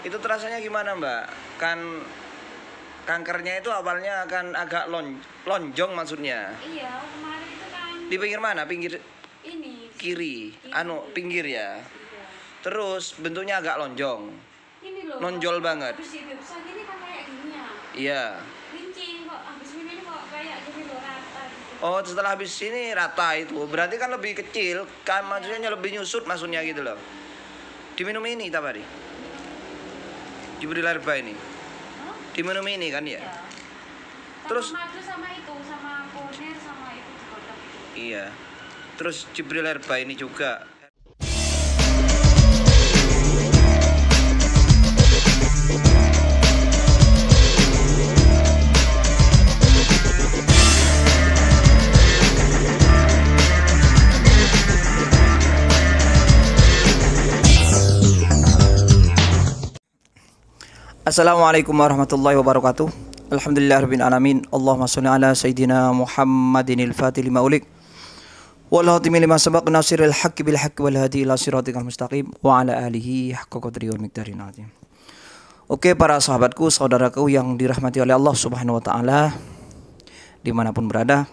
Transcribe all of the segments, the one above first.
Itu terasanya gimana Mbak? Kan kankernya itu awalnya akan agak lonjong maksudnya. Iya, kemarin itu kan Di pinggir mana? Pinggir ini kiri. kiri. Pinggir ya. Iya. Terus bentuknya agak lonjong. Ini loh. Nonjol banget. Habis dibiopsi gini kan kayak gini ya. Iya. Rincing kok habis ini kok kayak gini loh rata gitu. Oh, setelah habis ini rata itu. Berarti kan lebih kecil, kan maksudnya lebih nyusut maksudnya gitu loh. Diminum ini tadi. Diberi larva ini. Hah? Diminum ini kan ya? Iya. Terus Sama madu sama itu, sama konir sama itu digodok itu. iya. Terus diberi larva ini juga. Assalamualaikum warahmatullahi wabarakatuh. Alhamdulillahirabbil alamin. Allahumma shalli ala sayidina Muhammadinil fatih lima ulik wal hatimi lima sabaq nasiril haqqi bil haqqi wal hadi ila siratikal mustaqim wa ala alihi haqqa qadri wa miqdarin azim. Oke, para sahabatku, saudaraku yang dirahmati oleh Allah Subhanahu wa taala dimanapun berada.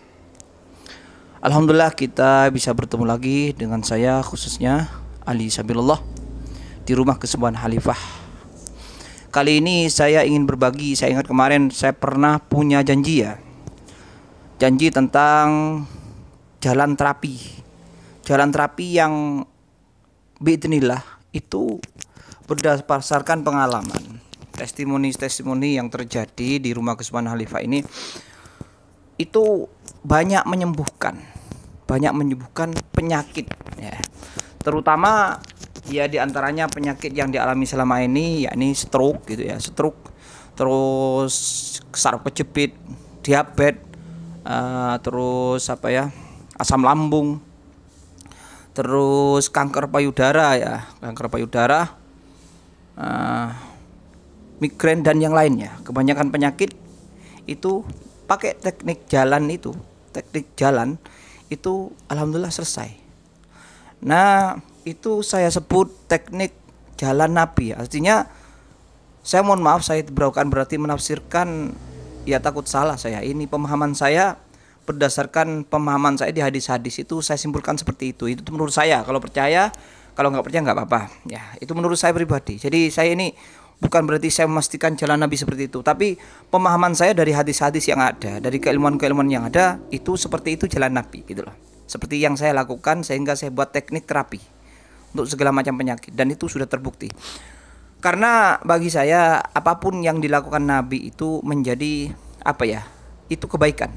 Alhamdulillah kita bisa bertemu lagi dengan saya, khususnya Ali Sabilullah, di rumah kesembuhan Khalifah. Kali ini saya ingin berbagi. Saya ingat kemarin saya pernah punya janji ya. Janji tentang jalan terapi. Jalan terapi yang biidznillah itu berdasarkan pengalaman. Testimoni-testimoni yang terjadi di rumah kesembuhan Khalifah ini itu banyak menyembuhkan. Banyak menyembuhkan penyakit ya. Terutama ya diantaranya penyakit yang dialami selama ini, yakni stroke gitu ya, stroke, terus saraf kejepit, diabetes, terus apa ya, asam lambung, terus kanker payudara ya, migrain dan yang lainnya. Kebanyakan penyakit itu pakai teknik jalan itu alhamdulillah selesai. Nah, itu saya sebut teknik jalan Nabi. Artinya saya mohon maaf, saya bukan berarti menafsirkan, ya takut salah saya. Ini pemahaman saya berdasarkan pemahaman saya di hadis-hadis, itu saya simpulkan seperti itu. Itu menurut saya. Kalau percaya, kalau nggak percaya nggak apa-apa. Ya, itu menurut saya pribadi. Jadi saya ini bukan berarti saya memastikan jalan Nabi seperti itu, tapi pemahaman saya dari hadis-hadis yang ada, dari keilmuan-keilmuan yang ada, itu seperti itu jalan Nabi gitu loh. Seperti yang saya lakukan, sehingga saya buat teknik terapi untuk segala macam penyakit, dan itu sudah terbukti. Karena bagi saya apapun yang dilakukan Nabi itu menjadi apa ya? Itu kebaikan.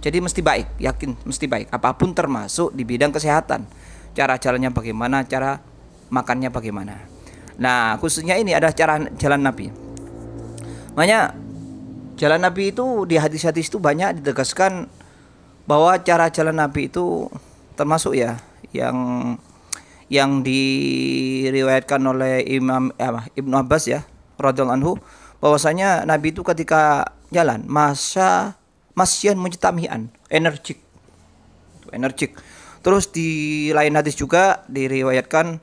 Jadi mesti baik, yakin mesti baik. Apapun termasuk di bidang kesehatan. Cara jalannya bagaimana, cara makannya bagaimana. Nah, khususnya ini ada cara jalan Nabi. Makanya jalan Nabi itu di hadis-hadis itu banyak ditegaskan bahwa cara jalan Nabi itu termasuk ya yang diriwayatkan oleh Imam Ibnu Abbas ya radhiyallahu anhu, bahwasanya Nabi itu ketika jalan masyan mujtami'an, energik. Terus di lain hadis juga diriwayatkan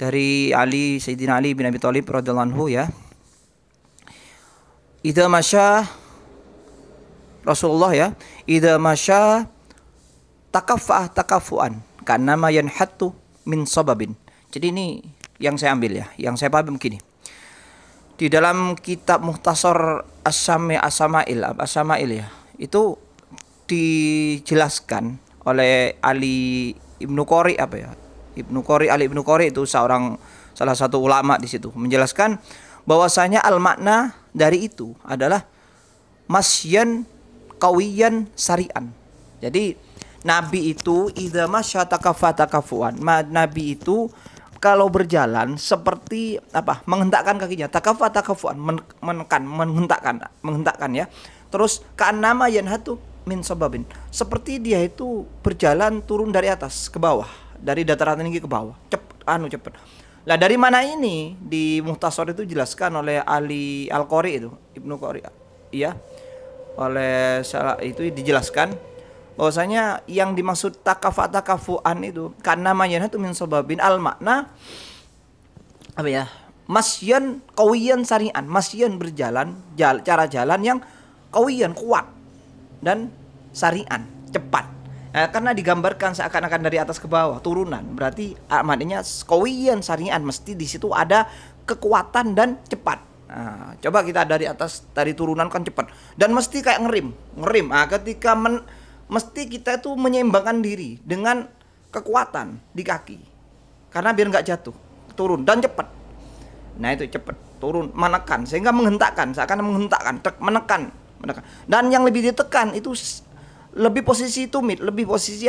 dari Sayyidina Ali bin Abi Thalib radhiyallahu anhu ya. Idza masya Rasulullah ya, idza masya takaffa'ah takafuan karena ma yanhattu min sababin. Jadi ini yang saya ambil ya, yang saya paham begini. Di dalam kitab Mukhtasar As-Samail ya, itu dijelaskan oleh Ali Ibnu Qori Ali Ibnu Qori itu salah satu ulama di situ menjelaskan bahwasanya al-makna dari itu adalah masyan qawiyan sari'an. Jadi Nabi itu idza masya takafuan. Nabi itu kalau berjalan seperti apa? Menghentakkan kakinya. Takafuan, menghentakkan ya. Terus ka'annama yanhatu min sababin. Seperti dia itu berjalan turun dari atas ke bawah, dari dataran tinggi ke bawah. Cepet. Lah dari mana ini? Di Mukhtasar itu dijelaskan oleh Ali Al-Qori itu, Ibnu Qori. Iya. Oleh salah itu dijelaskan bahwasanya yang dimaksud takafuan itu karena mayanatu min sababin, al makna apa ya, masyan qawiyan sari'an. Masyan berjalan, cara jalan yang qawiyan, kuat, dan sari'an, cepat. Karena digambarkan seakan-akan dari atas ke bawah, turunan. Berarti maknanya qawiyan sari'an, mesti di situ ada kekuatan dan cepat. Nah, coba kita dari atas, dari turunan kan cepat, dan mesti kayak ngerim. Ketika mesti kita itu menyeimbangkan diri dengan kekuatan di kaki, karena biar nggak jatuh, turun dan cepat. Nah itu cepat, turun, menekan, sehingga menghentakkan, seakan menekan. Dan yang lebih ditekan itu lebih posisi tumit, lebih posisi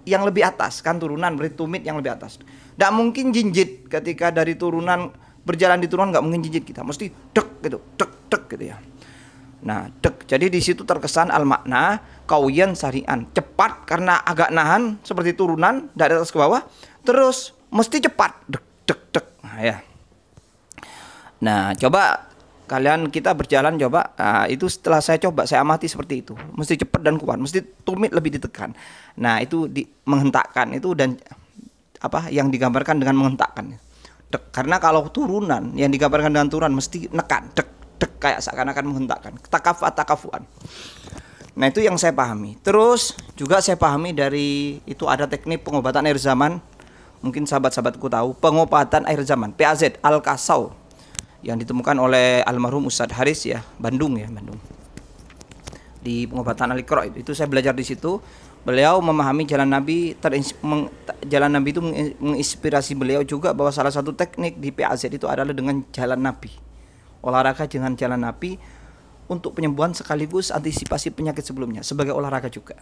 yang lebih atas, kan turunan berarti tumit yang lebih atas. Nggak mungkin jinjit ketika dari turunan berjalan di turunan, nggak mungkin jinjit kita, mesti dek gitu ya. Nah dek, jadi di situ terkesan al makna qawiyan sari'an, cepat karena agak nahan seperti turunan dari atas ke bawah, terus mesti cepat dek. Nah, ya. Nah, coba kalian kita berjalan coba. Nah, itu setelah saya coba, saya amati seperti itu. Mesti cepat dan kuat, mesti tumit lebih ditekan. Nah, itu menghentakkan itu, dan apa yang digambarkan dengan menghentakkan. Dek, karena kalau turunan yang digambarkan dengan turunan mesti nekan, dek kayak seakan-akan menghentakkan. Takafuan. Nah, itu yang saya pahami. Terus juga saya pahami dari itu ada teknik pengobatan air zaman. Mungkin sahabat-sahabatku tahu, pengobatan air zaman, PAZ Al-Kasau, yang ditemukan oleh almarhum Ustadz Haris ya, Bandung. Di pengobatan Al-Iqra itu saya belajar di situ. Beliau memahami jalan Nabi, jalan Nabi itu menginspirasi beliau juga bahwa salah satu teknik di PAZ itu adalah dengan jalan Nabi. Olahraga dengan jalan Nabi untuk penyembuhan sekaligus antisipasi penyakit sebelumnya sebagai olahraga juga.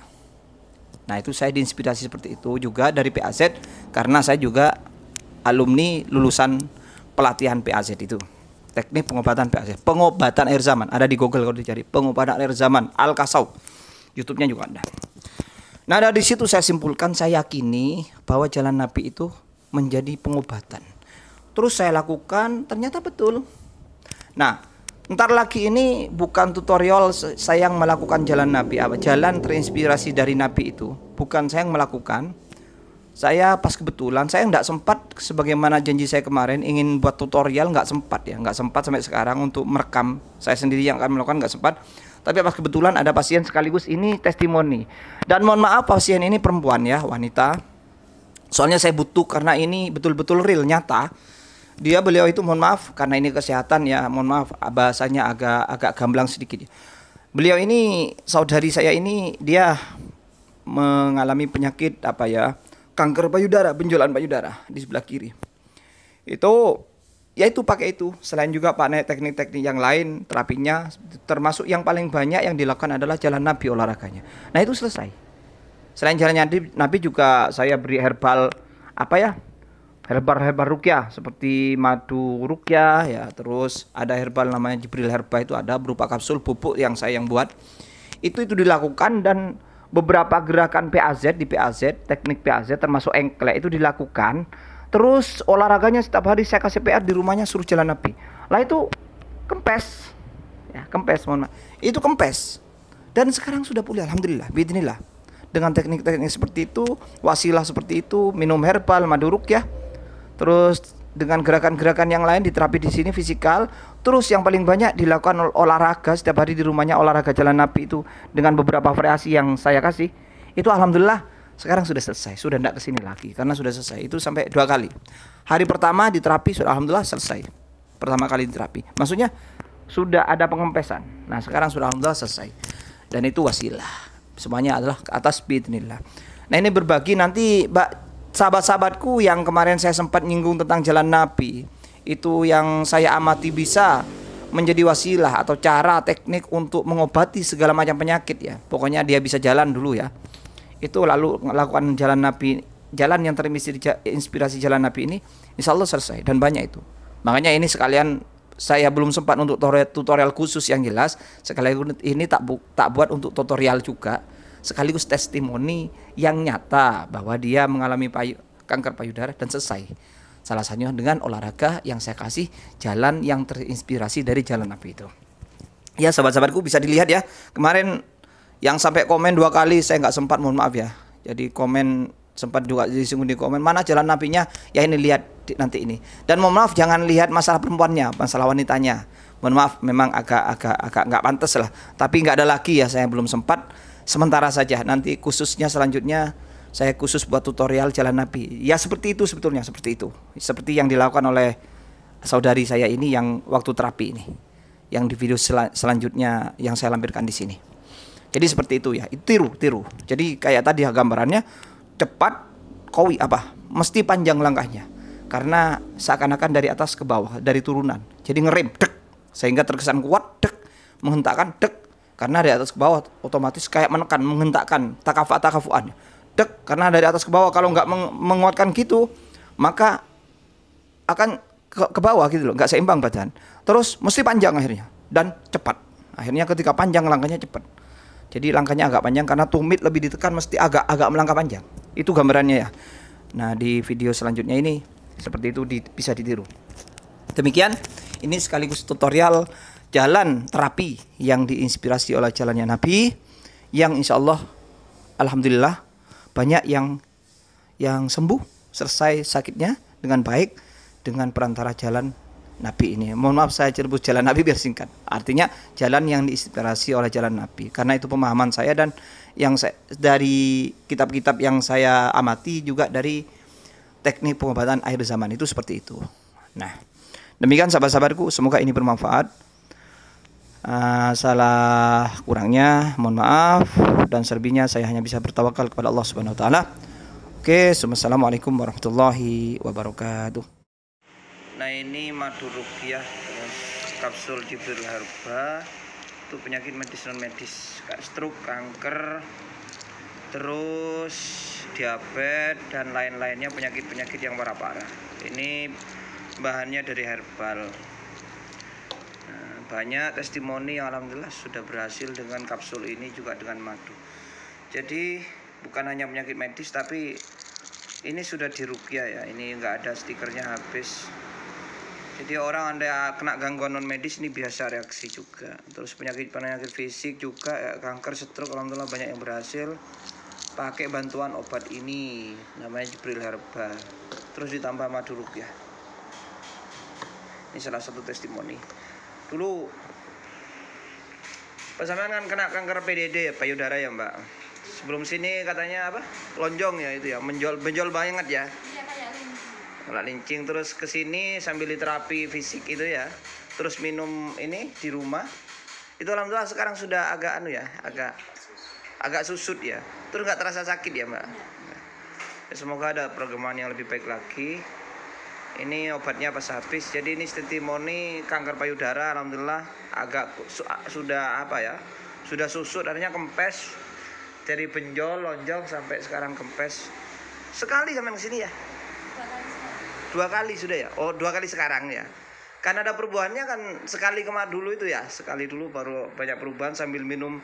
Nah, itu saya diinspirasi seperti itu juga dari PAZ, karena saya juga alumni lulusan pelatihan PAZ itu. Teknik pengobatan PAZ, pengobatan air zaman, ada di Google kalau dicari, pengobatan air zaman Al-Kasau. YouTube-nya juga ada. Nah, dari situ saya simpulkan, saya yakini bahwa jalan Nabi itu menjadi pengobatan. Terus saya lakukan, ternyata betul. Nah, ntar lagi ini bukan tutorial saya yang melakukan jalan Nabi, jalan terinspirasi dari Nabi itu bukan saya yang melakukan. Saya pas kebetulan, saya nggak sempat sebagaimana janji saya kemarin ingin buat tutorial, nggak sempat sampai sekarang untuk merekam. Saya sendiri yang akan melakukan, nggak sempat. Tapi pas kebetulan ada pasien sekaligus ini testimoni. Dan mohon maaf, pasien ini perempuan ya, wanita. Soalnya saya butuh karena ini betul-betul real, nyata. Beliau itu mohon maaf karena ini kesehatan ya, mohon maaf bahasanya agak gamblang sedikit. Beliau ini, saudari saya ini, dia mengalami penyakit kanker payudara, benjolan payudara di sebelah kiri. Itu pakai itu. Selain juga pakai teknik-teknik yang lain, terapinya, termasuk yang paling banyak yang dilakukan adalah jalan Nabi olahraganya. Nah, itu selesai. Selain jalan Nabi juga saya beri herbal herbal ruqyah seperti madu ruqyah ya, terus ada herbal namanya Jibril Herba, itu ada berupa kapsul bubuk yang saya buat. Itu dilakukan, dan beberapa gerakan PAZ di PAZ, teknik PAZ termasuk engklek itu dilakukan. Terus olahraganya setiap hari saya kasih PR di rumahnya, suruh jalan Nabi. Lah itu kempes. Ya, mohon maaf. Itu kempes. Dan sekarang sudah pulih alhamdulillah, biidznillah. Dengan teknik-teknik seperti itu, wasilah seperti itu, minum herbal, madu ruqyah. Terus dengan gerakan-gerakan yang lain diterapi di sini fisikal. Terus yang paling banyak dilakukan olahraga setiap hari di rumahnya, olahraga jalan Nabi itu dengan beberapa variasi yang saya kasih. Itu alhamdulillah sekarang sudah selesai, sudah tidak kesini lagi karena sudah selesai. Itu sampai 2 kali. Hari pertama diterapi sudah alhamdulillah selesai. Pertama kali diterapi, maksudnya sudah ada pengempesan. Nah, sekarang sudah alhamdulillah selesai. Dan itu wasilah. Semuanya adalah ke atas biidznillah. Nah, ini berbagi nanti sahabat-sahabatku yang kemarin saya sempat nyinggung tentang jalan Nabi, itu yang saya amati bisa menjadi wasilah atau cara teknik untuk mengobati segala macam penyakit ya. Pokoknya dia bisa jalan dulu ya. Itu lalu melakukan jalan Nabi, jalan yang terinspirasi jalan Nabi ini, insya Allah selesai, dan banyak itu. Makanya ini sekalian saya belum sempat untuk tutorial khusus yang jelas, sekaligus ini tak buat untuk tutorial juga, sekaligus testimoni yang nyata bahwa dia mengalami kanker payudara dan selesai. Salah satunya dengan olahraga yang saya kasih, jalan yang terinspirasi dari jalan Nabi itu. Ya sahabat-sahabatku, bisa dilihat ya. Kemarin yang sampai komen 2 kali saya nggak sempat, mohon maaf ya. Jadi komen sempat juga disinggung di komen, mana jalan Nabinya? Ya ini lihat nanti ini. Dan mohon maaf jangan lihat masalah perempuannya, masalah wanitanya. Mohon maaf memang agak nggak pantas lah. Tapi nggak ada lagi ya, saya belum sempat. Sementara saja. Nanti khususnya selanjutnya saya khusus buat tutorial jalan Nabi. Ya seperti itu sebetulnya, seperti itu. Seperti yang dilakukan oleh saudari saya ini yang waktu terapi ini. Yang di video selanjutnya yang saya lampirkan di sini. Jadi seperti itu ya. Tiru. Jadi kayak tadi gambarannya cepat, kowi apa? Mesti panjang langkahnya. Karena seakan-akan dari atas ke bawah, dari turunan. Jadi ngerem, dek, sehingga terkesan kuat, dek, menghentakkan, dek. Karena dari atas ke bawah otomatis kayak menekan, menghentakkan, takafuan. Dek, karena dari atas ke bawah kalau nggak menguatkan gitu, maka akan ke bawah gitu loh, nggak seimbang badan. Terus mesti panjang akhirnya dan cepat. Akhirnya ketika panjang langkahnya cepat. Jadi langkahnya agak panjang karena tumit lebih ditekan mesti agak melangkah panjang. Itu gambarannya ya. Nah di video selanjutnya ini seperti itu bisa ditiru. Demikian ini sekaligus tutorial jalan terapi yang diinspirasi oleh jalannya Nabi, yang insya Allah alhamdulillah banyak yang sembuh selesai sakitnya dengan baik dengan perantara jalan Nabi ini. Mohon maaf saya cerbus jalan Nabi biar singkat. Artinya jalan yang diinspirasi oleh jalan Nabi. Karena itu pemahaman saya dan yang dari kitab-kitab yang saya amati juga dari teknik pengobatan akhir zaman itu seperti itu. Nah, demikian sahabat-sahabatku, semoga ini bermanfaat. Salah kurangnya mohon maaf dan selebihnya saya hanya bisa bertawakal kepada Allah Subhanahu wa taala. Oke, assalamualaikum warahmatullahi wabarakatuh. Nah ini madu ruqyah kapsul Jibril Herba, itu penyakit medis non medis kayak stroke, kanker, terus diabetes dan lain-lainnya, penyakit-penyakit yang parah-parah. Ini bahannya dari herbal. Nah, banyak testimoni yang alhamdulillah sudah berhasil dengan kapsul ini juga dengan madu. Jadi bukan hanya penyakit medis tapi ini sudah diruqyah ya. Ini enggak ada stikernya habis. Jadi orang anda kena gangguan non medis ini biasa reaksi juga. Terus penyakit fisik juga ya, kanker, stroke, alhamdulillah banyak yang berhasil pakai bantuan obat ini, namanya Jibril Herba. Terus ditambah madu ruqyah. Ini salah satu testimoni. Dulu pasangan kan kena kanker PDD ya, payudara ya Mbak. Sebelum sini katanya apa? Lonjong ya itu ya, benjol banget ya. Malah lincing, terus kesini sambil terapi fisik itu ya, terus minum ini di rumah itu alhamdulillah sekarang sudah agak agak susut ya, terus nggak terasa sakit ya Mbak. Ya, semoga ada perkembangan yang lebih baik lagi. Ini obatnya pas habis. Jadi ini testimoni kanker payudara alhamdulillah agak sudah apa ya, sudah susut, artinya kempes dari benjol lonjong sampai sekarang kempes. Sekali sampai ke sini ya. 2 kali sudah ya? Oh 2 kali sekarang ya. Karena ada perubahannya kan, sekali dulu itu ya. Sekali dulu baru banyak perubahan sambil minum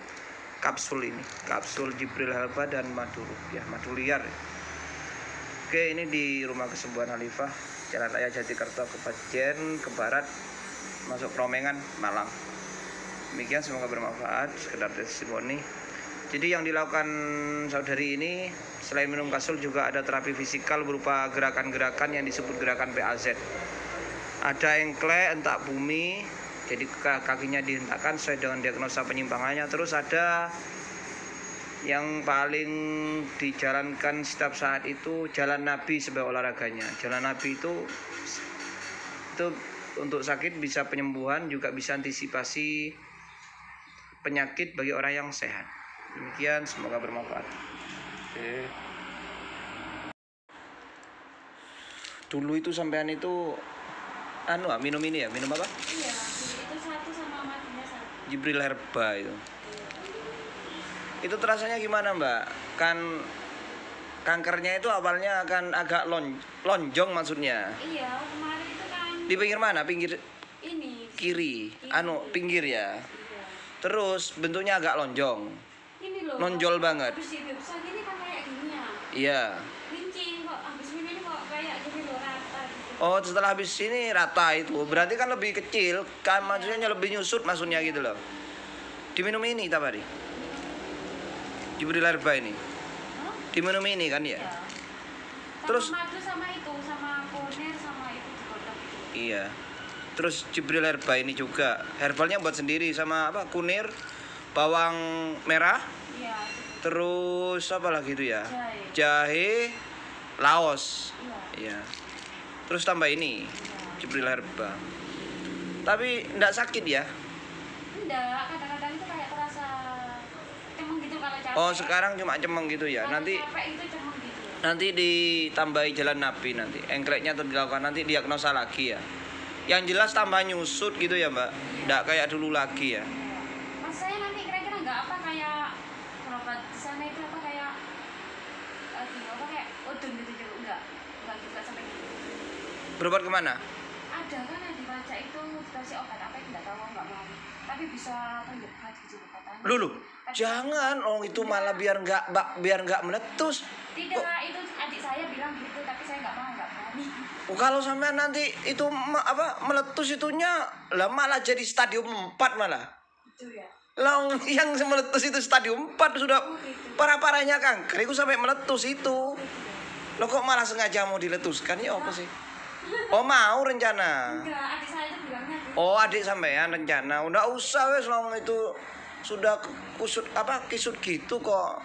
kapsul ini. Kapsul Jibril Herba dan madu ruqyah, madu liar ya. Oke, ini di Rumah Kesembuhan Khalifah, Jalan Raya Jatikerto, Kebajen, ke barat, masuk Promengan, Malang. Demikian, semoga bermanfaat, sekedar testimoni. Jadi yang dilakukan saudari ini selain minum kapsul juga ada terapi fisikal berupa gerakan-gerakan yang disebut gerakan PAZ. Ada engklek, entak bumi, jadi kakinya dihentakkan sesuai dengan diagnosa penyimpangannya. Terus ada yang paling dijalankan setiap saat itu jalan Nabi sebagai olahraganya. Jalan Nabi itu untuk sakit bisa penyembuhan, juga bisa antisipasi penyakit bagi orang yang sehat. Demikian, semoga bermanfaat. Oke. Dulu itu sampean itu minum ini ya, minum apa? Iya, itu satu sama madunya satu. Jibril Herba itu. Itu terasanya gimana Mbak? Kan kankernya itu awalnya akan agak lonjong maksudnya. Iya, kemarin itu kan Di pinggir mana? Pinggir ini kiri. Pinggir ya. Iya. Terus bentuknya agak lonjong. Ini loh. Nonjol banget. Habis diperiksa gini kan kayak gini ya. Iya. Lincing kok, habis ini kok kayak gini loh, rata gitu. Oh, setelah habis ini rata itu. Berarti kan lebih kecil, kan maksudnya lebih nyusut maksudnya gitu loh. Diminum ini Tabari. Jibril Herba ini. Hah? Diminum ini kan ya. Iya. Terus Sama madu sama itu, sama koner sama Iya. Terus Jibril Herba ini juga. Herbalnya buat sendiri sama apa? Kunir, bawang merah, Iya. terus apa lagi itu ya? Jahe. Jahe, laos. Iya. Iya. Terus tambah ini, Jibril Herba. Tapi enggak sakit ya? Enggak, kadang-kadang itu kayak terasa cemeng gitu kalau capek. Oh, sekarang cuma cemeng gitu ya. Kalau Nanti capek itu cemeng gitu. nanti ditambahi jalan nabi nanti. Engkreknya tetap dilakukan nanti diagnosa lagi ya. Yang jelas tambah nyusut gitu ya, Mbak. Enggak kayak dulu lagi ya. Mas saya nanti kira-kira nggak apa kayak berobat di sana itu apa kayak apa kayak udun gitu juga enggak juga sampai gitu. Berobat kemana? Ada kan yang dibaca itu dikasih obat apa itu nggak tahu nggak mau. Tapi bisa pendekat gitu katanya. Lulu, jangan. Oh, itu malah biar nggak meletus. Tidak, itu adik saya bilang gitu, tapi saya nggak mau, nggak berani. Kalau sampai nanti itu meletus itunya lah malah jadi stadium 4 malah. Itu ya. Lah yang meletus itu stadium 4 sudah parah-parahnya kanker itu sampai meletus itu. Lo kok malah sengaja mau diletuskan ya apa sih? Oh mau rencana. Enggak, adik saya itu bilangnya gitu. Oh adik sampean rencana. Udah usah wes long itu sudah kusut kisut gitu kok.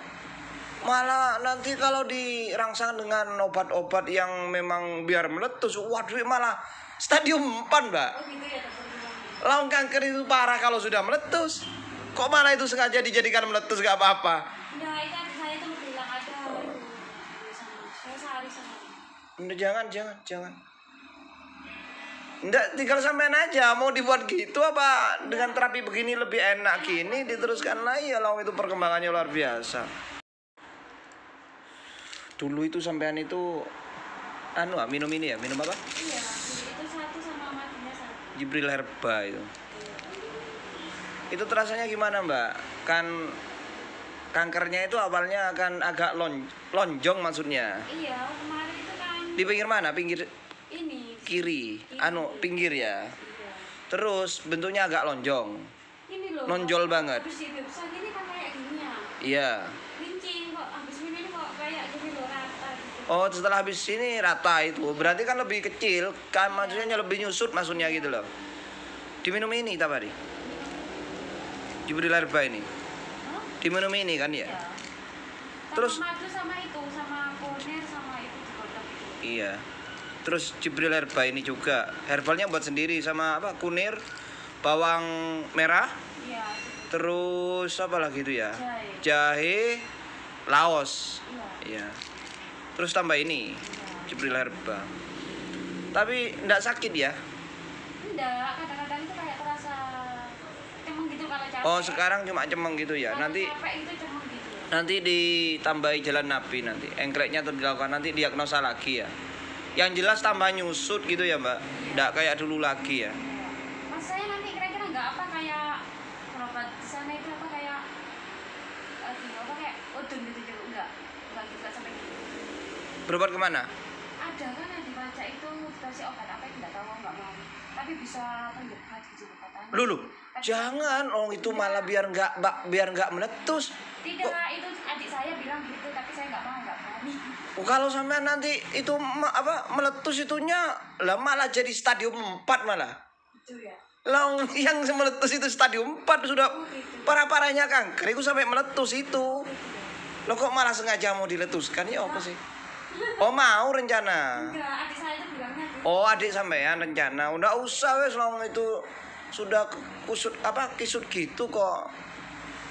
Malah nanti kalau dirangsang dengan obat-obat yang memang biar meletus, waduh malah stadium 4, Mbak. Oh gitu ya, dokter bilang. Laung kanker itu parah kalau sudah meletus. Kok malah itu sengaja dijadikan meletus gak apa-apa? Enggak, itu adik saya itu bilang ada itu. Saya sehari sama. Nggak, jangan. Nggak, tinggal sampean aja mau dibuat gitu apa dengan terapi begini lebih enak gini diteruskan lagi ya laung itu perkembangannya luar biasa. Dulu itu sampean itu minum ini ya, minum apa? Iya, itu satu sama matinya satu. Jibril Herba itu. Itu terasanya gimana, Mbak? Kan kankernya itu awalnya akan agak lonjong maksudnya. Iya, kemarin itu kan Di pinggir mana? Pinggir ini. kiri. Pinggir ya. Iya. Terus bentuknya agak lonjong. Ini loh. Nonjol banget. Habis dibiopsi gini kan kayak gini ya. Iya. Lincing kok habis ini kok kayak gini loh rata gitu. Oh, setelah habis ini rata itu. Berarti kan lebih kecil, kan maksudnya lebih nyusut maksudnya gitu loh. Diminum ini tadi. Jibril Herba ini. Hah? Diminum ini kan ya? Iya. Terus Sama madu sama itu, sama konir sama itu di kotak itu. iya. Terus Jibril Herba ini juga. Herbalnya buat sendiri sama apa? Kunir, bawang merah, Iya. terus apa lagi itu ya? Jahe. Jahe, laos. Iya. Iya. Terus tambah ini, Jibril Herba. Tapi enggak sakit ya? Enggak, kadang-kadang itu kayak terasa cemeng gitu kalau capek. Oh, sekarang cuma cemeng gitu ya. Kalau Nanti capek itu cemeng gitu. nanti ditambahi jalan nabi nanti. Engkreknya tetap dilakukan nanti diagnosa lagi ya. Yang jelas tambah nyusut gitu ya, Mbak. Enggak kayak dulu lagi ya. Mas saya nanti kira-kira nggak apa kayak berobat di sana itu apa kayak apa kayak udun gitu juga enggak juga sampai gitu. Berobat kemana? Ada kan yang dibaca itu dikasih obat apa itu nggak tahu nggak mau. Tapi bisa pendekat gitu katanya. Lulu, jangan. Oh, itu malah biar nggak meletus. Tidak, itu adik saya bilang gitu, tapi saya nggak mau, nggak berani. Kalau sampai nanti itu meletus itunya lah malah jadi stadium 4 malah. Itu ya. Lah yang meletus itu stadium 4 sudah parah-parahnya kanker itu sampai meletus itu. Lo kok malah sengaja mau diletuskan ya apa sih? Oh mau rencana. Enggak, adik saya itu bilangnya gitu. Oh adik sampean rencana. Udah usah wes long itu sudah kusut kisut gitu kok.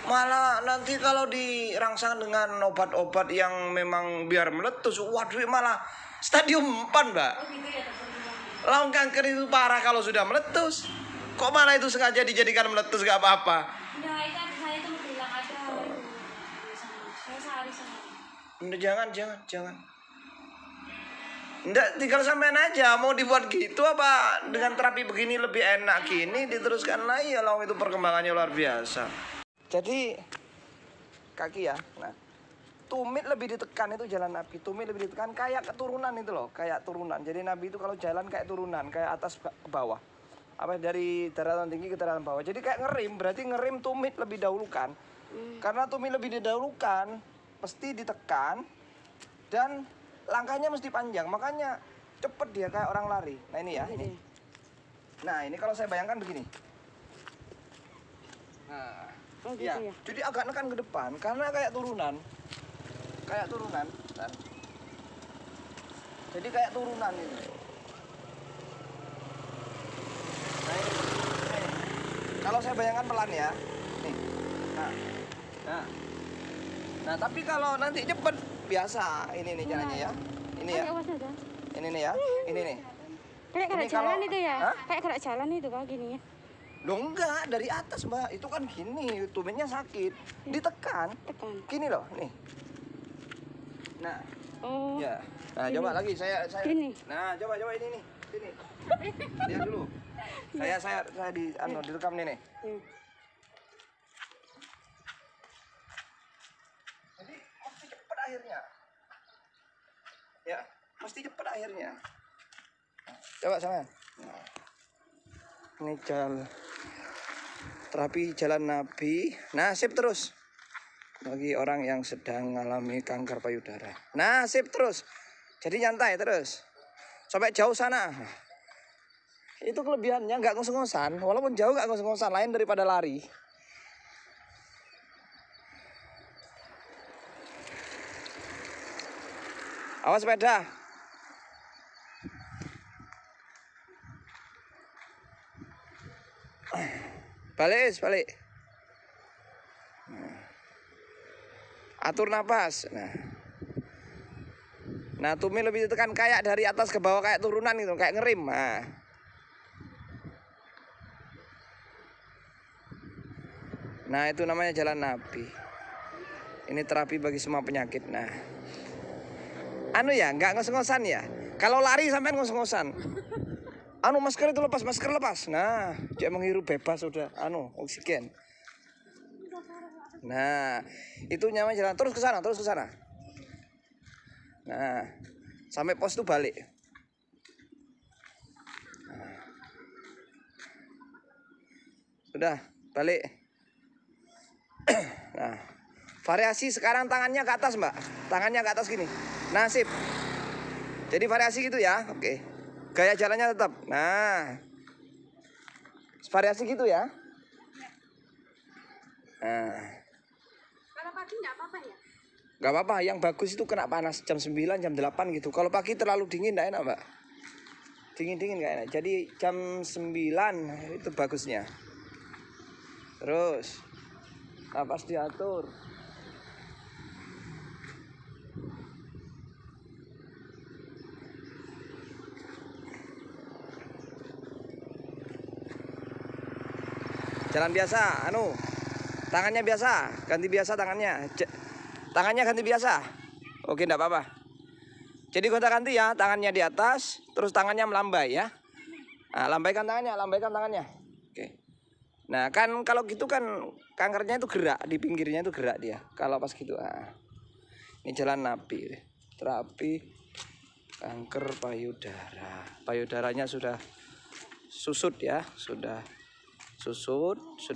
Malah nanti kalau dirangsang dengan obat-obat yang memang biar meletus, waduh malah stadium 4, Mbak. Oh gitu ya, dokter bilang. Laung kanker itu parah kalau sudah meletus. Kok malah itu sengaja dijadikan meletus gak apa-apa? Enggak, itu adik saya itu bilang ada itu. Saya sehari sama. Nggak, jangan. Nggak, tinggal sampean aja mau dibuat gitu apa dengan terapi begini lebih enak gini diteruskan lagi ya laung itu perkembangannya luar biasa. Jadi kaki ya. Nah, tumit lebih ditekan itu jalan Nabi. Tumit lebih ditekan kayak keturunan itu loh, kayak turunan. Jadi Nabi itu kalau jalan kayak turunan, kayak atas ke bawah. Apa dari daratan tinggi ke daratan bawah. Jadi kayak ngerim, berarti ngerim tumit lebih dahulukan. Karena tumit lebih didahulukan, pasti ditekan dan langkahnya mesti panjang. Makanya cepet dia kayak orang lari. Nah ini ya, ini. Nah, ini kalau saya bayangkan begini. Nah, Oh gitu ya. ya. Jadi agak nekan ke depan karena kayak turunan. Kayak turunan, kan? Jadi kayak turunan ini. Nah, ini. Kalau saya bayangkan pelan ya. Nih. Nah. Nah. Nah, tapi kalau nanti cepet biasa ini nih caranya ya. Ini ya. Awas aja. Ini nih ya. Ini nih. Kayak gerak Ini kalau- jalan itu ya. Hah? Kayak gerak jalan itu kak gini ya. Loh enggak, dari atas Mbak. Itu kan gini, tumennya sakit. Ditekan. Tekan. Gini loh, nih. Nah, Oh. ya. Nah, Gini. coba lagi saya. Gini. Nah, coba ini nih. Sini. Lihat dulu. Saya direkam nih nih. Hmm. Jadi mesti cepet akhirnya. Ya, mesti cepet akhirnya. Coba sama. Nah. Ini terapi jalan Nabi. Nah, sip terus. Bagi orang yang sedang mengalami kanker payudara. Nah, sip terus. Jadi nyantai terus. Sampai jauh sana. Itu kelebihannya nggak ngos-ngosan. Walaupun jauh nggak ngos-ngosan. Lain daripada lari. Awas sepeda. Balik. Atur napas. Nah, tumi lebih ditekan kayak dari atas ke bawah kayak turunan gitu, kayak ngerem. Nah, itu namanya jalan Nabi. Ini terapi bagi semua penyakit. Nah, anu ya, nggak ngos-ngosan ya. Kalau lari sampai ngos-ngosan. Masker itu lepas, masker lepas. Nah, dia menghirup bebas sudah. Oksigen. Nah, itu nyaman jalan terus ke sana. Nah, sampai pos itu balik. Sudah, balik. Nah, variasi sekarang tangannya ke atas, Mbak. Tangannya ke atas gini. Nah, sip. Jadi variasi gitu ya. Oke. Gaya jalannya tetap. Nah. Variasi gitu ya. Nah. Kalau pagi nggak apa-apa ya? Gak apa-apa, yang bagus itu kena panas jam 9, jam 8 gitu. Kalau pagi terlalu dingin gak enak, Mbak. Dingin gak enak. Jadi jam 9 itu bagusnya. Terus napas diatur. Jalan biasa, tangannya biasa, ganti biasa tangannya. Tangannya ganti biasa. Oke, enggak apa-apa. Jadi gonta-ganti ya, tangannya di atas, terus tangannya melambai ya. Nah, lambaikan tangannya. Oke. Nah, kan kalau gitu kan kankernya itu gerak, di pinggirnya itu gerak dia. Kalau pas gitu. Ini jalan Nabi. Terapi kanker payudara. Payudaranya sudah susut ya, sudah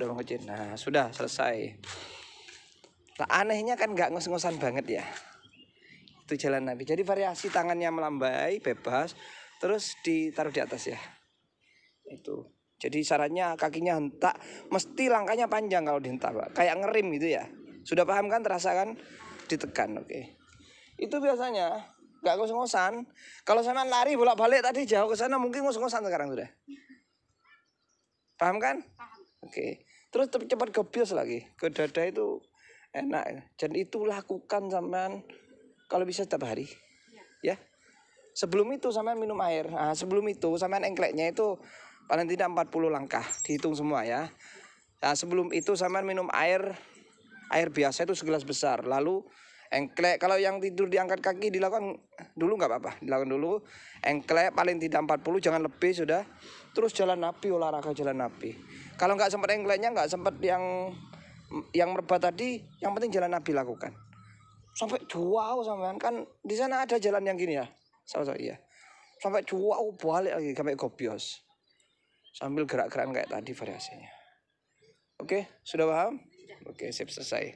mengecil. Nah, sudah selesai. Nah, anehnya kan nggak ngos-ngosan banget ya. Itu jalan Nabi. Jadi variasi tangannya melambai, bebas, terus ditaruh di atas ya. Itu. Jadi syaratnya kakinya hentak, mesti langkahnya panjang kalau dihentak, Pak. Kayak ngerim gitu ya. Sudah paham kan? Terasa kan? Ditekan, oke. Itu biasanya nggak ngos-ngosan. Kalau sampean lari bolak-balik tadi jauh ke sana mungkin ngos-ngosan sekarang sudah. Paham kan? Paham. Oke. Terus cepat gobios lagi. Ke dada itu enak. Dan itu lakukan sampean kalau bisa setiap hari. Ya. Sebelum itu sampean minum air. Nah, sebelum itu sampean engkleknya itu paling tidak 40 langkah. Dihitung semua ya. Nah, sebelum itu sampean minum air biasa itu segelas besar. Lalu engklek, kalau yang tidur diangkat kaki dilakukan dulu nggak apa-apa. Dilakukan dulu. Engklek paling tidak 40, jangan lebih sudah. Terus jalan Nabi, olahraga jalan Nabi. Kalau nggak sempat engkleknya, nggak sempat yang merebah tadi, yang penting jalan Nabi lakukan. Sampai jauh sampean kan di sana ada jalan yang gini ya. Iya. Sampai jauh balik lagi sampai gobios. Sambil gerak-gerak kayak tadi variasinya. Oke, sudah paham? Oke, sip, selesai.